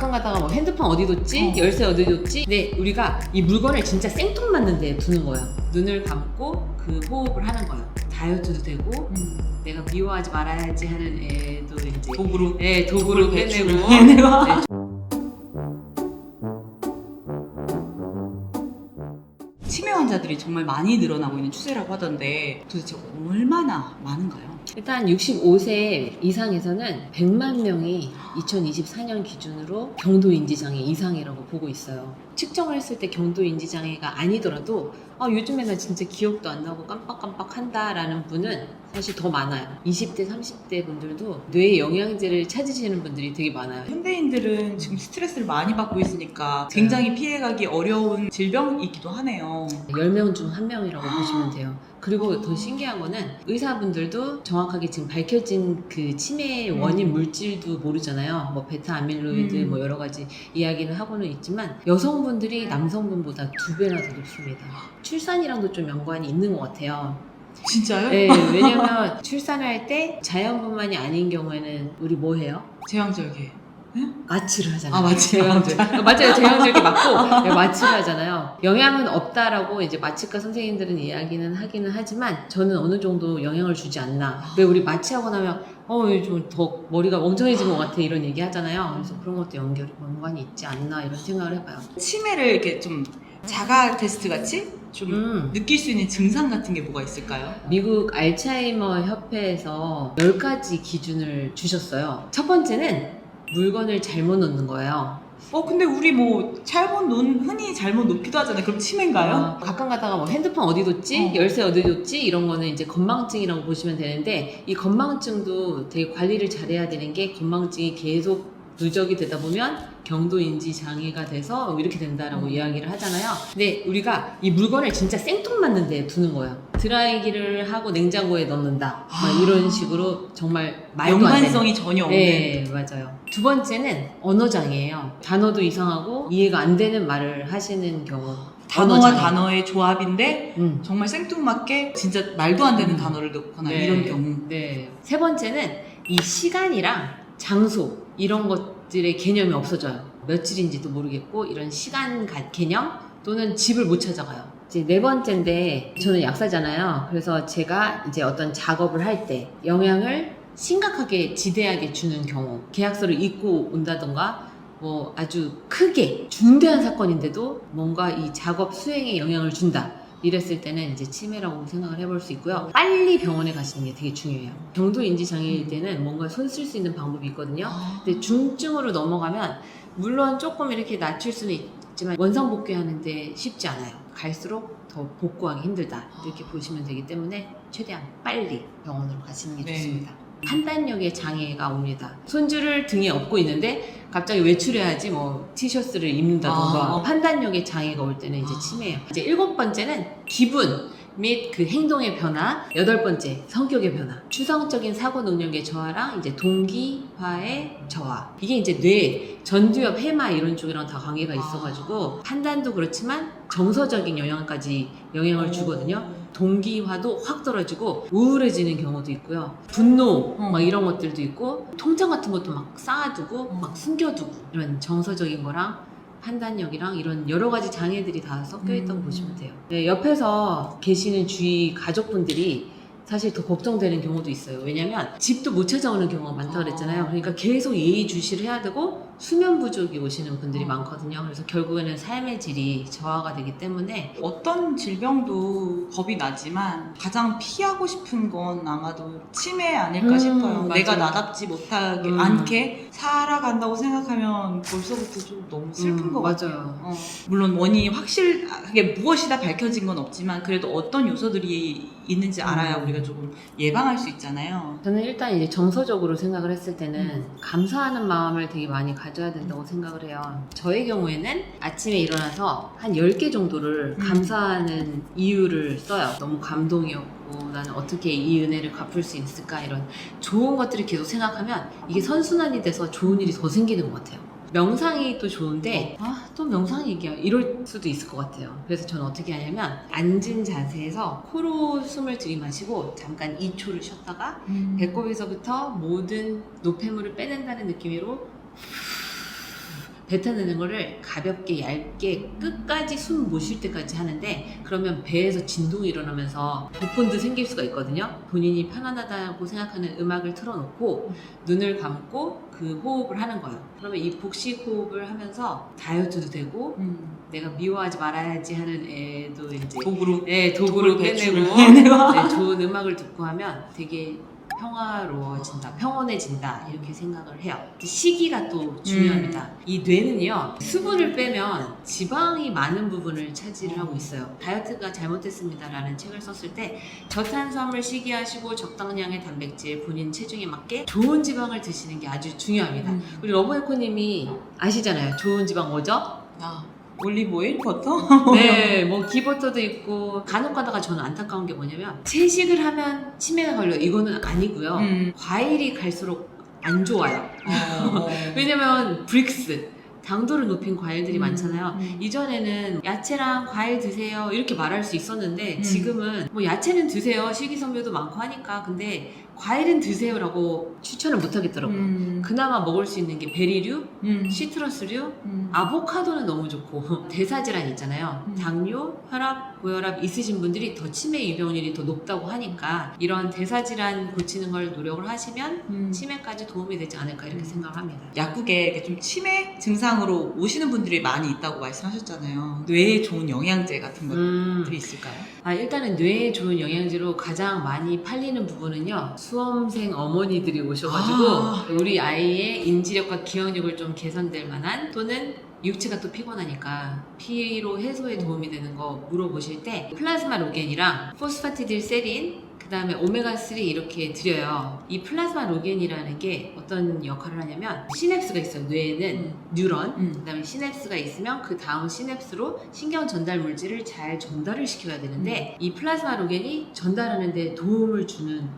가끔 가다가 뭐 핸드폰 어디 뒀지? 열쇠 어디 뒀지? 근데 우리가 이 물건을 진짜 생뚱맞는 데에 두는 거예요. 눈을 감고 그 호흡을 하는 거예요. 다이어트도 되고 내가 미워하지 말아야지 하는 애도 이제 도구로 도구로 빼내고 빼내고. 치매 환자들이 정말 많이 늘어나고 있는 추세라고 하던데 도대체 얼마나 많은가요? 일단 65세 이상에서는 100만 명이 2024년 기준으로 경도인지장애 이상이라고 보고 있어요. 측정을 했을 때 경도인지장애가 아니더라도 요즘에 나 진짜 기억도 안 나고 깜빡깜빡 한다라는 분은 사실 더 많아요. 20대, 30대 분들도 뇌 영양제를 찾으시는 분들이 되게 많아요. 현대인들은 지금 스트레스를 많이 받고 있으니까 굉장히 피해가기 어려운 질병이기도 하네요. 10명 중 1명이라고 보시면 돼요. 그리고 더 신기한 거는 의사분들도 정확하게 지금 밝혀진 그 치매의 원인 물질도 모르잖아요. 뭐 베타 아밀로이드 뭐 여러 가지 이야기를 하고는 있지만 여성분들이 남성분보다 2배나 더 높습니다. 출산이랑도 좀 연관이 있는 것 같아요. 진짜요? 네, 왜냐면 출산을 할 때 자연분만이 아닌 경우에는 우리 뭐 해요? 제왕절개. 마취를 하잖아요. 아, 마취. 제왕절. 맞아요. 제왕절개 맞고 마취를 하잖아요. 영향은 없다라고 이제 마취과 선생님들은 이야기는 하기는 하지만 저는 어느 정도 영향을 주지 않나. 왜 우리 마취하고 나면 좀 더 머리가 멍청해진 것 같아 이런 얘기 하잖아요. 그래서 그런 것도 연관이 있지 않나 이런 생각을 해봐요. 치매를 이렇게 좀 자가 테스트 같이 좀 느낄 수 있는 증상 같은 게 뭐가 있을까요? 미국 알츠하이머 협회에서 10가지 기준을 주셨어요. 첫 번째는 물건을 잘못 놓는 거예요. 근데 우리 뭐 흔히 잘못 놓기도 하잖아요. 그럼 치매인가요? 가끔 가다가 뭐 핸드폰 어디 뒀지? 열쇠 어디 뒀지? 이런 거는 이제 건망증이라고 보시면 되는데 이 건망증도 되게 관리를 잘해야 되는 게 건망증이 계속 누적이 되다 보면 경도인지 장애가 돼서 이렇게 된다라고 이야기를 하잖아요. 근데 우리가 이 물건을 진짜 생뚱맞는 데에 두는 거예요. 드라이기를 하고 냉장고에 넣는다. 막 이런 식으로 정말 말도 안 되는. 연관성이 전혀 없는. 네, 맞아요. 두 번째는 언어장애예요. 단어도 이상하고 이해가 안 되는 말을 하시는 경우. 단어와 언어장애. 단어의 조합인데 정말 생뚱맞게 진짜 말도 안 되는 단어를 넣거나 이런 경우. 네. 세 번째는 이 시간이랑 장소 이런 것들의 개념이 없어져요. 며칠인지도 모르겠고 이런 시간 개념 또는 집을 못 찾아가요. 이제 네 번째인데 저는 약사잖아요. 그래서 제가 이제 어떤 작업을 할 때 영향을 심각하게 지대하게 주는 경우 계약서를 읽고 온다던가 뭐 아주 크게 중대한 사건인데도 뭔가 이 작업 수행에 영향을 준다. 이랬을 때는 이제 치매라고 생각을 해볼 수 있고요. 빨리 병원에 가시는 게 되게 중요해요. 경도인지 장애일 때는 뭔가 손 쓸 수 있는 방법이 있거든요. 근데 중증으로 넘어가면 물론 조금 이렇게 낮출 수는 있지만 원상복귀 하는데 쉽지 않아요. 갈수록 더 복구하기 힘들다 이렇게 보시면 되기 때문에 최대한 빨리 병원으로 가시는 게 좋습니다. 판단력에 장애가 옵니다. 손주를 등에 업고 있는데 갑자기 외출해야지 뭐 티셔츠를 입는다던가 판단력에 장애가 올 때는 이제 치매예요. 이제 7번째는 기분 및 그 행동의 변화. 8번째 성격의 변화. 추상적인 사고 능력의 저하랑 이제 동기화의 저하. 이게 이제 뇌, 전두엽, 해마 이런 쪽이랑 다 관계가 있어가지고 판단도 그렇지만 정서적인 영향까지 영향을 주거든요. 동기화도 확 떨어지고 우울해지는 경우도 있고요. 분노 막 이런 것들도 있고 통장 같은 것도 막 쌓아두고 막 숨겨두고 이런 정서적인 거랑 판단력이랑 이런 여러 가지 장애들이 다 섞여 있다고 보시면 돼요. 네, 옆에서 계시는 주위 가족분들이 사실 더 걱정되는 경우도 있어요. 왜냐면 집도 못 찾아오는 경우가 많다고 그랬잖아요. 그러니까 계속 예의주시를 해야 되고 수면 부족이 오시는 분들이 많거든요. 그래서 결국에는 삶의 질이 저하가 되기 때문에 어떤 질병도 겁이 나지만 가장 피하고 싶은 건 아마도 치매 아닐까 싶어요. 맞아요. 내가 나답지 못하게 않게 살아간다고 생각하면 벌써부터 좀 너무 슬픈 것 같아요. 맞아요. 물론 원인이 확실하게 무엇이다 밝혀진 건 없지만 그래도 어떤 요소들이 있는지 알아야 우리가 조금 예방할 수 있잖아요. 저는 일단 이제 정서적으로 생각을 했을 때는 감사하는 마음을 되게 많이 가져야 된다고 생각을 해요. 저의 경우에는 아침에 일어나서 한 10개 정도를 감사하는 이유를 써요. 너무 감동이었고 나는 어떻게 이 은혜를 갚을 수 있을까 이런 좋은 것들을 계속 생각하면 이게 선순환이 돼서 좋은 일이 더 생기는 것 같아요. 명상이 또 좋은데 또 명상 얘기야 이럴 수도 있을 것 같아요. 그래서 저는 어떻게 하냐면 앉은 자세에서 코로 숨을 들이마시고 잠깐 2초를 쉬었다가 배꼽에서부터 모든 노폐물을 빼낸다는 느낌으로 뱉어내는 거를 가볍게 얇게 끝까지 숨 못 쉴 때까지 하는데, 그러면 배에서 진동이 일어나면서 복근도 생길 수가 있거든요. 본인이 편안하다고 생각하는 음악을 틀어놓고 눈을 감고 그 호흡을 하는 거예요. 그러면 이 복식 호흡을 하면서 다이어트도 되고 내가 미워하지 말아야지 하는 애도 이제 도구로 도구를 배출을 빼내고 좋은 음악을 듣고 하면 되게 평화로워진다, 평온해진다, 이렇게 생각을 해요. 시기가 또 중요합니다. 이 뇌는요, 수분을 빼면 지방이 많은 부분을 차지를 하고 있어요. 다이어트가 잘못됐습니다라는 책을 썼을 때 저탄수화물 식이하시고 적당량의 단백질, 본인 체중에 맞게 좋은 지방을 드시는 게 아주 중요합니다. 우리 러브에코님이 아시잖아요. 좋은 지방 뭐죠? 올리브 오일, 버터? 네, 뭐 기버터도 있고, 간혹 가다가 저는 안타까운 게 뭐냐면 채식을 하면 치매가 걸려요. 이거는 아니고요. 과일이 갈수록 안 좋아요. 왜냐면 브릭스, 당도를 높인 과일들이 많잖아요. 이전에는 야채랑 과일 드세요 이렇게 말할 수 있었는데 지금은 뭐 야채는 드세요, 식이섬유도 많고 하니까. 근데 과일은 드세요라고 추천을 못 하겠더라고요. 그나마 먹을 수 있는 게 베리류, 시트러스류, 아보카도는 너무 좋고, 대사질환 있잖아요. 당뇨, 혈압, 고혈압 있으신 분들이 더 치매 유병률이 더 높다고 하니까 이런 대사질환 고치는 걸 노력을 하시면 치매까지 도움이 되지 않을까 이렇게 생각을 합니다. 약국에 이렇게 좀 치매 증상으로 오시는 분들이 많이 있다고 말씀하셨잖아요. 뇌에 좋은 영양제 같은 것들이 있을까요? 일단은 뇌에 좋은 영양제로 가장 많이 팔리는 부분은요, 수험생 어머니들이 오셔가지고 우리 아이의 인지력과 기억력을 좀 개선될 만한, 또는 육체가 또 피곤하니까 피로 해소에 도움이 되는 거 물어보실 때 플라즈마 로겐이랑 포스파티딜세린, 그 다음에 오메가3 이렇게 드려요. 이 플라즈마 로겐이라는 게 어떤 역할을 하냐면, 시냅스가 있어요. 뇌에는 뉴런, 그 다음에 시냅스가 있으면 그 다음 시냅스로 신경 전달 물질을 잘 전달을 시켜야 되는데 이 플라즈마 로겐이 전달하는 데 도움을 주는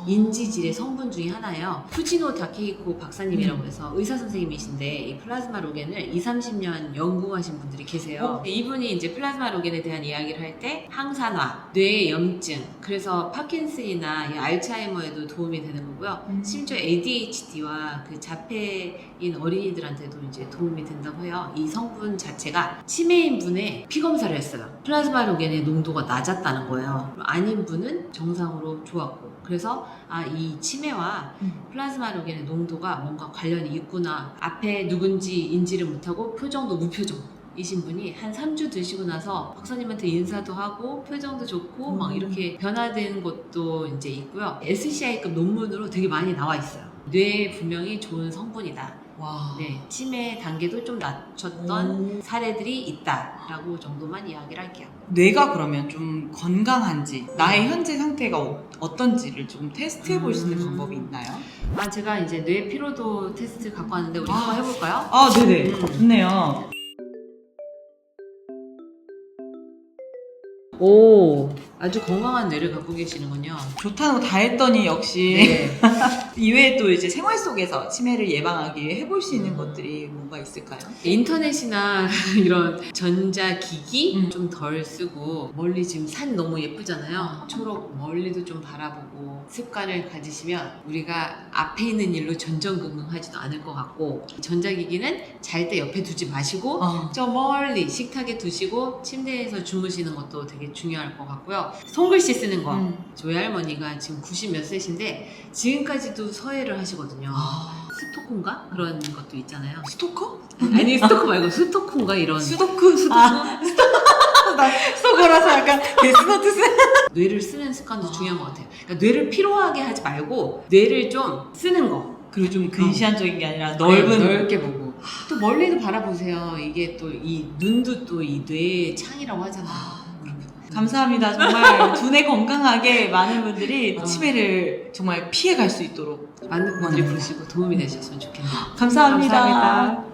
인지질의 성분 중에 하나예요. 푸지노 다케이코 박사님이라고 해서 의사 선생님이신데, 이 플라즈마 로겐을 20-30년 연구하신 분들이 계세요. 이분이 이제 플라즈마 로겐에 대한 이야기를 할 때 항산화, 뇌의 염증, 그래서 파킨슨이나 이 알츠하이머에도 도움이 되는 거고요. 심지어 ADHD와 그 자폐인 어린이들한테도 이제 도움이 된다고 해요. 이 성분 자체가 치매인 분의 피 검사를 했어요. 플라즈마 로겐의 농도가 낮았다는 거예요. 아닌 분은 정상으로 좋았고, 그래서 이 치매와 플라즈마 로겐의 농도가 뭔가 관련이 있구나. 앞에 누군지 인지를 못하고 표정도 무표정 이신 분이 한 3주 드시고 나서 박사님한테 인사도 하고 표정도 좋고 막 이렇게 변화된 것도 이제 있고요. SCI급 논문으로 되게 많이 나와 있어요. 뇌에 분명히 좋은 성분이다. 와. 네, 치매 단계도 좀 낮췄던 사례들이 있다라고 정도만 이야기를 할게요. 뇌가 그러면 좀 건강한지, 나의 현재 상태가 어떤지를 좀 테스트해 볼 수 있는 방법이 있나요? 제가 이제 뇌 피로도 테스트 갖고 왔는데 우리 한번 해볼까요? 네네. 좋네요. 오, 아주 건강한 뇌를 갖고 계시는군요. 좋다는 거 다 했더니 역시 네. 이외에 또 이제 생활 속에서 치매를 예방하기 위해 해볼 수 있는 것들이 뭔가 있을까요? 인터넷이나 이런 전자기기 좀 덜 쓰고, 멀리 지금 산 너무 예쁘잖아요. 초록 멀리도 좀 바라보고 습관을 가지시면 우리가 앞에 있는 일로 전전긍긍하지도 않을 것 같고, 전자기기는 잘 때 옆에 두지 마시고 저 멀리 식탁에 두시고 침대에서 주무시는 것도 되게 중요할 것 같고요. 손글씨 쓰는 거, 저희 할머니가 지금 90 몇 세신데 지금까지도 서예를 하시거든요. 스토커인가? 그런 것도 있잖아요. 스토커? 아니 스토커 말고 스토커인가 이런. 수도쿠? 나 스토커라서 약간 데스노트 뇌를 쓰는 습관도 중요한 것 같아요. 그러니까 뇌를 피로하게 하지 말고 뇌를 좀 쓰는 거. 그리고 좀 근시안적인 게 아니라 넓게 보고. 또 멀리도 바라보세요. 이게 또 이 눈도 또 이 뇌의 창이라고 하잖아요. 감사합니다. 정말 두뇌 건강하게 많은 분들이 치매를 정말 피해갈 수 있도록 많은 분들이 보시고 도움이 되셨으면 좋겠네요. 감사합니다. 감사합니다.